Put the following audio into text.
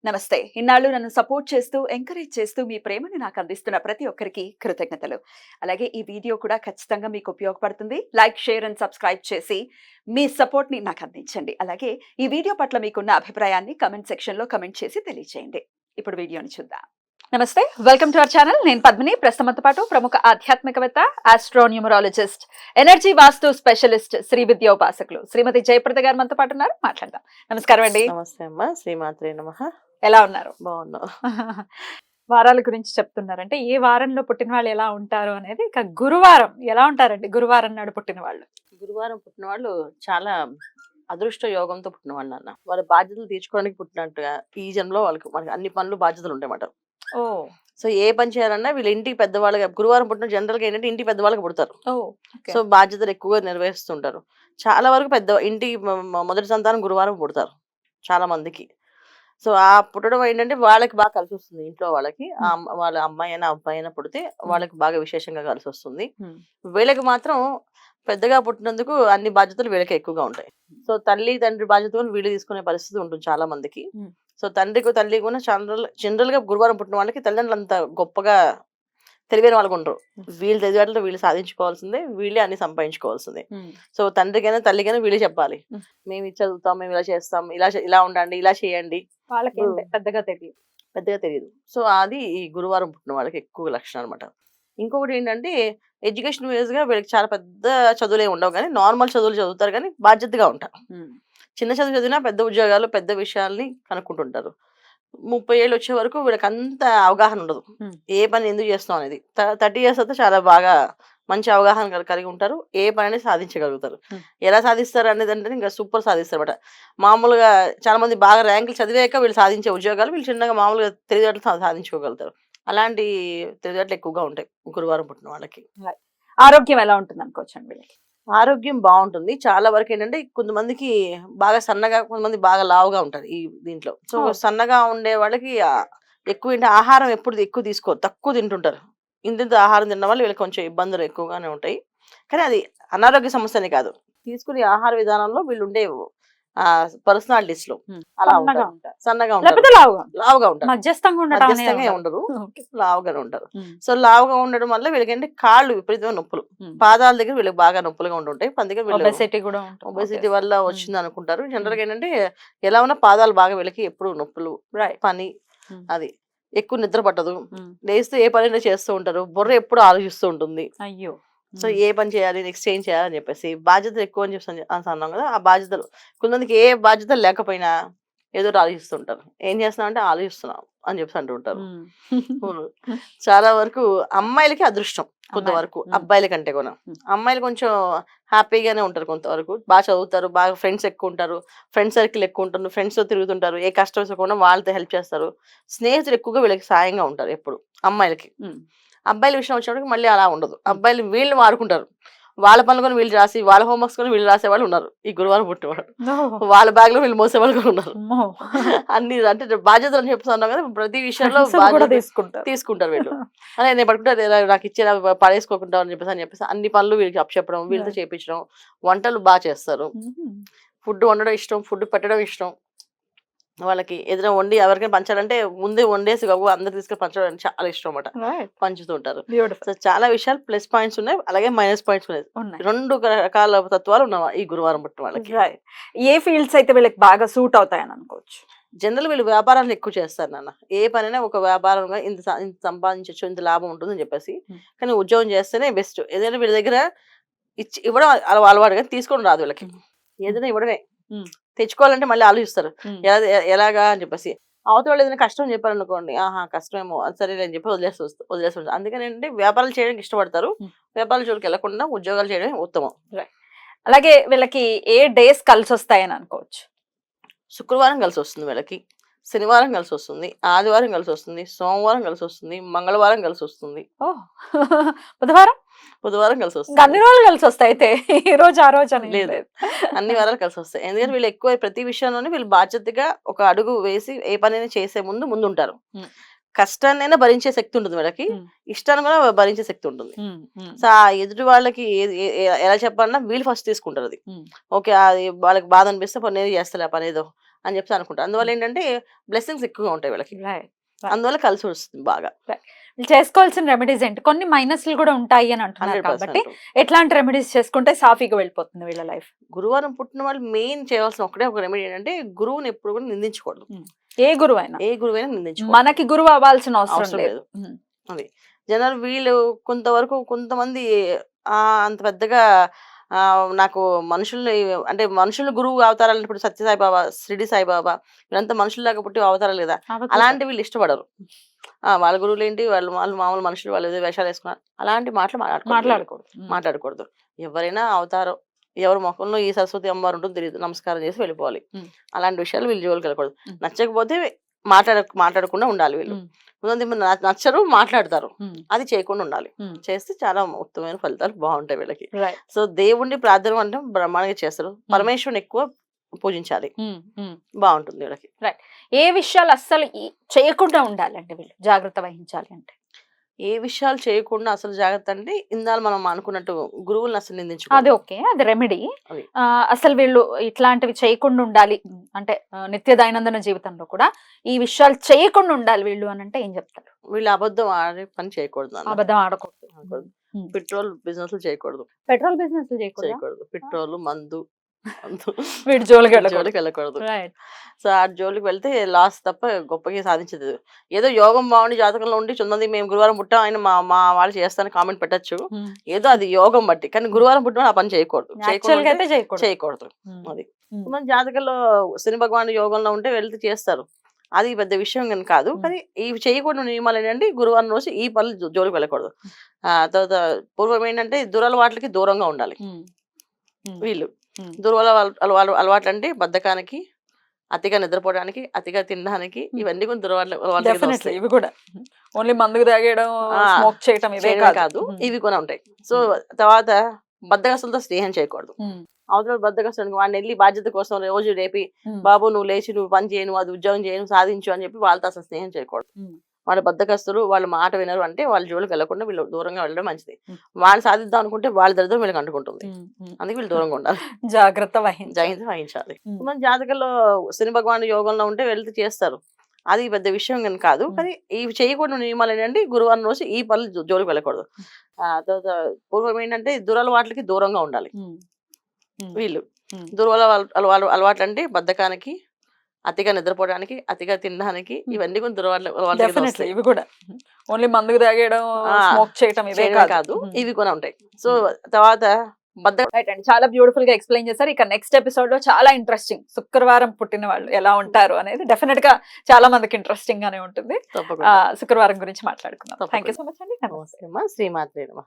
నమస్తే. ఇన్నాళ్ళు నన్ను సపోర్ట్ చేస్తూ, ఎంకరేజ్ చేస్తూ మీ ప్రేమని నాకు అందిస్తున్న ప్రతి ఒక్కరికి కృతజ్ఞతలు. అలాగే ఈ వీడియో కూడా ఖచ్చితంగా మీకు ఉపయోగపడుతుంది. లైక్, షేర్ అండ్ సబ్స్క్రైబ్ చేసి మీ సపోర్ట్‌ని నాకు అందించండి. అలాగే ఈ వీడియో పట్ల మీకున్న అభిప్రాయాన్ని కామెంట్ సెక్షన్‌లో కామెంట్ చేసి తెలియజేయండి. ఇప్పుడు వీడియోని చూద్దాం. నమస్తే. Welcome to our channel. నేను పద్మిని. ప్రస్తుతంతో పాటు ప్రముఖ ఆధ్యాత్మికవేత్త, ఆస్ట్రోన్యూమరాలజిస్ట్, ఎనర్జీ వాస్తు స్పెషలిస్ట్, శ్రీ విద్యా ఉపాసకులు శ్రీమతి జయప్రద గారు మనతో పాటు ఉన్నారు. మాట్లాడదాం. నమస్కారం అండి. నమస్తే అమ్మా, శ్రీమాత్రే నమః. ఎలా ఉన్నారు? బాగున్నావు? వారాల గురించి చెప్తున్నారంటే ఏ వారంలో పుట్టిన వాళ్ళు ఎలా ఉంటారు అనేది. ఇక గురువారం ఎలా ఉంటారండి? గురువారం నాడు పుట్టిన వాళ్ళు. గురువారం పుట్టిన వాళ్ళు చాలా అదృష్ట యోగంతో పుట్టిన వాళ్ళు అన్న. వాళ్ళ బాధ్యతలు తీర్చుకోవడానికి పుట్టినట్టుగా ఈ జన్మలో మనకి అన్ని పనులు బాధ్యతలు ఉంటాయన్నమాట. ఓ సో ఏ పని చేయాలన్నా వీళ్ళ ఇంటికి పెద్దవాళ్ళగా, గురువారం పుట్టిన జనరల్ గా ఏంటంటే ఇంటికి పెద్దవాళ్ళకి పుడతారు. ఓ సో బాధ్యతలు ఎక్కువగా నెరవేరుస్తుంటారు. చాలా వరకు ఇంటికి మొదటి సంతానం గురువారం పుడతారు చాలా మందికి. సో ఆ పుట్టడం ఏంటంటే వాళ్ళకి బాగా కలిసి వస్తుంది. ఇంట్లో వాళ్ళకి వాళ్ళ అమ్మాయి అయినా అబ్బాయి అయినా పుడితే వాళ్ళకి బాగా విశేషంగా కలిసి వస్తుంది. వీళ్ళకి మాత్రం పెద్దగా పుట్టినందుకు అన్ని బాధ్యతలు వీళ్ళకి ఎక్కువగా ఉంటాయి. సో తల్లి తండ్రి బాధ్యతలు వీళ్ళు తీసుకునే పరిస్థితి ఉంటుంది చాలా మందికి. సో తండ్రికి తల్లి కూడా జనరల్ గా గురువారం పుట్టిన వాళ్ళకి తల్లిదండ్రులు అంత గొప్పగా తెలివైన వాళ్ళకు ఉండరు. వీళ్ళు తెలివితేటలతో వీళ్ళు సాధించుకోవాల్సిందే, వీళ్ళే అన్ని సంపాదించుకోవాల్సిందే. సో తండ్రికైనా తల్లికైనా వీళ్ళే చెప్పాలి, మేము ఇది చదువుతాం, మేము ఇలా చేస్తాం, ఇలా ఉండండి, ఇలా చేయండి. వాళ్ళకి పెద్దగా తెలియదు. సో అది ఈ గురువారం పుట్టిన వాళ్ళకి ఎక్కువ లక్షణం అనమాట. ఇంకొకటి ఏంటంటే ఎడ్యుకేషన్ వైజ్ గా వీళ్ళకి చాలా పెద్ద చదువులే ఉండవు, కానీ నార్మల్ చదువులు చదువుతారు, కానీ బాధ్యతగా ఉంటారు. చిన్న చదువు చదివినా పెద్ద ఉద్యోగాలు, పెద్ద విషయాల్ని కనుక్కుంటుంటారు. 30 ఏళ్ళు వచ్చే వరకు వీళ్ళకి అంత అవగాహన ఉండదు, ఏ పని ఎందుకు చేస్తాం అనేది. 30 years అయితే చాలా బాగా మంచి అవగాహన కలిగి ఉంటారు, ఏ పని అనేది సాధించగలుగుతారు. ఎలా సాధిస్తారు అనేది అంటే ఇంకా సూపర్ సాధిస్తారు అనమాట. మామూలుగా చాలా మంది బాగా ర్యాంకులు చదివాక వీళ్ళు సాధించే ఉద్యోగాలు వీళ్ళు చిన్నగా మామూలుగా తెలివితేటలు సాధించుకోగలుగుతారు. అలాంటి తెలివితేటలు ఎక్కువగా ఉంటాయి గురువారం పుట్టిన వాళ్ళకి. ఆరోగ్యం ఎలా ఉంటుంది అనుకోవచ్చండి వీళ్ళకి? ఆరోగ్యం బాగుంటుంది. చాలా వరకు ఏంటంటే కొంతమందికి బాగా సన్నగా, కొంతమంది బాగా లావుగా ఉంటారు ఈ దీంట్లో. సో సన్నగా ఉండే వాళ్ళకి ఎక్కువ ఆహారం ఎప్పుడు ఎక్కువ తీసుకోరు, తక్కువ తింటుంటారు. ఇంత ఆహారం తినడం వల్ల వీళ్ళకి కొంచెం ఇబ్బందులు ఎక్కువగానే ఉంటాయి. కానీ అది అనారోగ్య సమస్యనే కాదు, తీసుకునే ఆహార విధానంలో వీళ్ళు ఉండే పర్సనాలిటీస్ లో అలా ఉంటారు. సన్నగా ఉంటారు, లావుగా ఉంటారు, మధ్యస్థంగా ఉండరు, లావుగానే ఉంటారు. సో లావుగా ఉండడం వల్ల వీళ్ళకి కాళ్ళు విపరీతమైన నొప్పులు, పాదాల దగ్గర వీళ్ళకి బాగా నొప్పులుగా ఉంటుంటాయి. అందుకే ఒబెసిటీ వల్ల వచ్చింది అనుకుంటారు. జనరల్ గా ఏంటంటే ఎలా ఉన్నా పాదాలు బాగా వీళ్ళకి ఎప్పుడు నొప్పులు, పని, అది ఎక్కువ నిద్ర పట్టదు, లేస్తే ఏ పని చేస్తూ ఉంటారు, బుర్ర ఎప్పుడు ఆలోచిస్తూ ఉంటుంది. అయ్యో. సో ఏ పని చేయాలి, నెక్స్ట్ ఏం చేయాలని చెప్పేసి బాధ్యతలు ఎక్కువ అని చెప్పి అన్నాం కదా. ఆ బాధ్యతలు కొంతమందికి ఏ బాధ్యతలు లేకపోయినా ఏదో ఆలోచిస్తుంటారు. ఏం చేస్తున్నాం అంటే ఆలోచిస్తున్నాం అని చెప్పి అంటూ ఉంటారు. చాలా వరకు అమ్మాయిలకి అదృష్టం కొంతవరకు, అబ్బాయిల కంటే కూడా. అమ్మాయిలు కొంచెం హ్యాపీగానే ఉంటారు కొంతవరకు, బాగా చదువుతారు, బాగా ఫ్రెండ్స్ ఎక్కువ ఉంటారు, ఫ్రెండ్ సర్కిల్ ఎక్కువ ఉంటారు, ఫ్రెండ్స్ తో తిరుగుతుంటారు, ఏ కష్టం వచ్చకుండా వాళ్ళతో హెల్ప్ చేస్తారు, స్నేహితులు ఎక్కువగా వీళ్ళకి సాయంగా ఉంటారు ఎప్పుడు అమ్మాయిలకి. అబ్బాయిల విషయం వచ్చినప్పటికి మళ్ళీ అలా ఉండదు. అబ్బాయిలు వీళ్ళు వాడుకుంటారు, వాళ్ళ పనులు కొని వీళ్ళు రాసి, వాళ్ళ హోంవర్క్స్ కొని వీళ్ళు రాసే వాళ్ళు ఉన్నారు ఈ గురువారం పుట్టినవాడు. వాళ్ళ బ్యాగ్ లో వీళ్ళు మోసే వాళ్ళు కూడా ఉన్నారు. అన్ని అంటే బాధ్యతలు అని చెప్తున్నాం కదా, ప్రతి విషయంలో తీసుకుంటారు వీళ్ళు. అదే నేను పడుకుంటే నాకు ఇచ్చే పడేసుకోకుండా అని చెప్పేసి అన్ని పనులు వీళ్ళకి అప్పచెప్పడం, వీళ్ళతో చేయించడం. వంటలు బాగా చేస్తారు, ఫుడ్ వండడం ఇష్టం, ఫుడ్ పెట్టడం ఇష్టం వాళ్ళకి. ఏదైనా వండి ఎవరికైనా పంచాలంటే ముందే వండేసి అందరు తీసుకొని పంచడం చాలా ఇష్టం అన్నమాట, పంచుతూ ఉంటారు. సో చాలా విషయాలు ప్లస్ పాయింట్స్ ఉన్నాయి, అలాగే మైనస్ పాయింట్స్ ఉన్నాయి. రెండు రకాల తత్వాలు ఉన్నాయి ఈ గురువారం పుట్టిన వాళ్ళకి. ఏ ఫీల్డ్స్ అయితే వీళ్ళకి బాగా సూట్ అవుతాయని అనుకోవచ్చు? జనరల్ వీళ్ళు వ్యాపారాలు ఎక్కువ చేస్తారు నాన్న. ఏ పనైనా ఒక వ్యాపారంగా ఇంత సంపాదించవచ్చు, ఇంత లాభం ఉంటుందని చెప్పేసి. కానీ ఉద్యోగం చేస్తేనే బెస్ట్. ఏదైనా వీళ్ళ దగ్గర ఇవ్వడం అలవాటు, కానీ తీసుకోవడం రాదు వీళ్ళకి. ఏదైనా ఇవ్వడమే, తెచ్చుకోవాలంటే మళ్ళీ ఆలోచిస్తారు ఎలాగా అని చెప్పేసి. అవతల వాళ్ళు ఏదైనా కష్టం చెప్పారు అనుకోండి, కష్టమేమో సరే అని చెప్పి వదిలేసి. అందుకని ఏంటంటే వ్యాపారాలు చేయడానికి ఇష్టపడతారు. వ్యాపారాల జోలికి వెళ్లకుండా ఉద్యోగాలు చేయడమే ఉత్తమం. అలాగే వీళ్ళకి ఏ డేస్ కలిసి వస్తాయని అనుకోవచ్చు? శుక్రవారం కలిసి వస్తుంది వీళ్ళకి, శనివారం కలిసి వస్తుంది, ఆదివారం కలిసి వస్తుంది, సోమవారం కలిసి వస్తుంది, మంగళవారం కలిసి వస్తుంది, బుధవారం కలిసి వస్తుంది. అన్ని రోజులు కలిసి వస్తాయి అయితే, ఈ రోజు ఆ రోజు అని లేదు, అన్ని వారాలు కలిసి వస్తాయి. ఎందుకంటే వీళ్ళు ఎక్కువ ప్రతి విషయంలోనే వీళ్ళు బాధ్యతగా ఒక అడుగు వేసి ఏ పని చేసే ముందు ఉంటారు. కష్టాన్నైనా భరించే శక్తి ఉంటుంది వీళ్ళకి, ఉమ్, ఇష్టాన్ని కూడా భరించే శక్తి ఉంటుంది. ఉమ్, ఉమ్, సో ఆ ఎదుటి వాళ్ళకి ఎలా చెప్పాలన్నా వీళ్ళు ఫస్ట్ తీసుకుంటారు అది. ఉమ్, ఓకే, అది వాళ్ళకి బాధ అనిపిస్తే పని ఏదో చేస్తలే పని ఏదో అని చెప్పి అనుకుంటారు. అందువల్ల ఏంటంటే బ్లెస్సింగ్స్ ఎక్కువగా ఉంటాయి వీళ్ళకి, right. అందువల్ల కలిసి వస్తుంది బాగా. వీళ్ళు చేసుకోవాల్సిన రెమెడీస్ ఏంటి? కొన్ని మైనస్లు కూడా ఉంటాయి అని అంటున్నారు 100%. కాబట్టి ఎట్లాంటి రెమెడీస్ చేసుకుంటే సాఫీగా వెళ్ళిపోతుంది వీళ్ళ లైఫ్? గురువారం పుట్టిన వాళ్ళు మెయిన్ చేయవలసిన ఒకటే ఒక రెమెడీ ఏంటంటే గురువుని ఎప్పుడు కూడా నిందించకూడదు. ఏ గురువు అయినా ఏ గురువైనా నిందించకూడదు, మనకి గురువు అవ్వాల్సిన అవసరం అవసరం లేదు. లేదు. అది జనాలు వీళ్ళు కొంతవరకు కొంతమంది అంత పెద్దగా నాకు మనుషుల్ని అంటే మనుషులు గురువు అవతారాలు, ఇప్పుడు సత్యసాయిబాబా, షిరిడి సాయిబాబా, వీళ్ళంతా మనుషుల్లాగా పుట్టి అవతారాలు లేదా, అలాంటి వీళ్ళు ఇష్టపడరు. వాళ్ళ గురువులు ఏంటి, వాళ్ళు వాళ్ళు మామూలు మనుషులు, వాళ్ళు ఏదో వేషాలు వేసుకున్నారు, అలాంటి మాటలు మాట్లాడకూడదు. మాట్లాడకూడదు. ఎవరైనా అవతారం, ఎవరి ముఖంలో ఈ సరస్వతి అమ్మవారు ఉంటుందో తెలియదు, నమస్కారం చేసి వెళ్ళిపోవాలి. అలాంటి విషయాలు వీళ్ళు జోలికి వెళ్ళకూడదు. నచ్చకపోతే మాట్లాడకుండా ఉండాలి. వీళ్ళు కొంతమంది నచ్చరు, మాట్లాడతారు, అది చేయకుండా ఉండాలి. చేస్తే చాలా ఉత్తమమైన ఫలితాలు బాగుంటాయి వీళ్ళకి. సో దేవుణ్ణి ప్రార్థన అంటే బ్రహ్మాండంగా చేస్తారు. పరమేశ్వరుని ఎక్కువ పూజించాలి, బాగుంటుంది వీళ్ళకి. ఏ విషయాలు అస్సలు చేయకుండా ఉండాలంటే వీళ్ళు జాగ్రత్త వహించాలి అంటే? ఏ విషయాలు చేయకుండా అసలు జాగ్రత్త అంటే ఇందాక మనం అనుకున్నట్టు గురువులను అసలు అది నిందించుకోవాలి. ఓకే, అది రెమెడీ. అది. అసలు వీళ్ళు ఇట్లాంటివి చేయకుండా ఉండాలి అంటే నిత్య దైనందిన జీవితంలో కూడా ఈ విషయాలు చేయకుండా ఉండాలి వీళ్ళు అని అంటే ఏం చెప్తారు? వీళ్ళు అబద్ధం ఆడే పని చేయకూడదు, అబద్ధం ఆడకూడదు, పెట్రోల్ బిజినెస్ చేయకూడదు, పెట్రోల్ బిజినెస్ చేయకూడదు, పెట్రోల్ మందు వీడి జోలికి జోలికి వెళ్ళకూడదు. సో ఆ జోలికి వెళ్తే లాస్ తప్ప గొప్పగా సాధించదు. ఏదో యోగం బాగుండి జాతకంలో ఉండి చున్నది మేము గురువారం పుట్టాం ఆయన మా వాళ్ళు చేస్తానని కామెంట్ పెట్టచ్చు, ఏదో అది యోగం బట్టి. కానీ గురువారం పుట్టిన ఆ పని చేయకూడదు, చేయకూడదు. అది మన జాతకంలో శని భగవాన్ యోగంలో ఉంటే వెళ్తే చేస్తారు, అది పెద్ద విషయం కానీ కాదు. కానీ ఇవి చేయకూడని నియమాలు ఏంటంటే గురువారం రోజు ఈ పనులు జోలికి వెళ్ళకూడదు. తర్వాత పూర్వం ఏంటంటే దురలవాట్లకి దూరంగా ఉండాలి. వీళ్ళు అలవాట్లు అంటే బద్ధకానికి, అతిగా నిద్రపోవడానికి, అతిగా తినడానికి, ఇవన్నీ కూడా దురలవాట్లు. ఇవి కూడా ఓన్లీ మందుకు తాగడం, స్మోక్ చేయడం ఇవే కాదు, ఇవి కూడా ఉంటాయి. సో తర్వాత బద్ధకస్తులతో స్నేహం చేయకూడదు. అవతల బద్ధకస్తునికి వాడిని వెళ్ళి బాధ్యత కోసం రోజు రేపి బాబు నువ్వు లేచి నువ్వు పని చేయను, అది ఉద్యోగం చేయను, సాధించు అని చెప్పి వాళ్ళతో అసలు స్నేహం చేయకూడదు. వాళ్ళ బద్ధకస్తులు, వాళ్ళ మాట వినరు అంటే వాళ్ళ జోలికి వెళ్ళకుండా వీళ్ళు దూరంగా వెళ్ళడం మంచిది. వాళ్ళు సాధిద్దాం అనుకుంటే వాళ్ళ దరిద్రం వీళ్ళకి అంటుకుంటుంది, అందుకే వీళ్ళు దూరంగా ఉండాలి, జాగ్రత్త వహించాలి. మన జాతకంలో శని భగవాన్ యోగంలో ఉంటే వెళ్తే చేస్తారు, అది పెద్ద విషయం కానీ కాదు. కానీ ఇవి చేయకూడని నియమాలు ఏంటంటే గురువారం రోజు ఈ పనులు జోలికి వెళ్ళకూడదు. తర్వాత పూర్వం ఏంటంటే దురలవాట్లకి దూరంగా ఉండాలి. వీళ్ళు అలవాట్లు అంటే బద్ధకానికి, అతిగా నిద్రపోవడానికి, అతిగా తినడానికి, ఇవన్నీ కూడా దురలవాట్లు. ఇవి కూడా ఓన్లీ మందుకు తాగడం, స్మోక్ చేయడం ఇవే కాదు, ఇవి కూడా ఉంటాయి. సో తర్వాత చాలా బ్యూటిఫుల్ గా ఎక్స్ప్లెయిన్ చేశారు. ఇక నెక్స్ట్ ఎపిసోడ్ లో చాలా ఇంట్రెస్టింగ్, శుక్రవారం పుట్టిన వాళ్ళు ఎలా ఉంటారు అనేది డెఫినెట్ గా చాలా మందికి ఇంట్రెస్టింగ్ గానే ఉంటుంది. శుక్రవారం గురించి మాట్లాడుకుందాం. థ్యాంక్ యూ సో మచ్ అండి. నమస్తే. శ్రీమాత్రే నమః.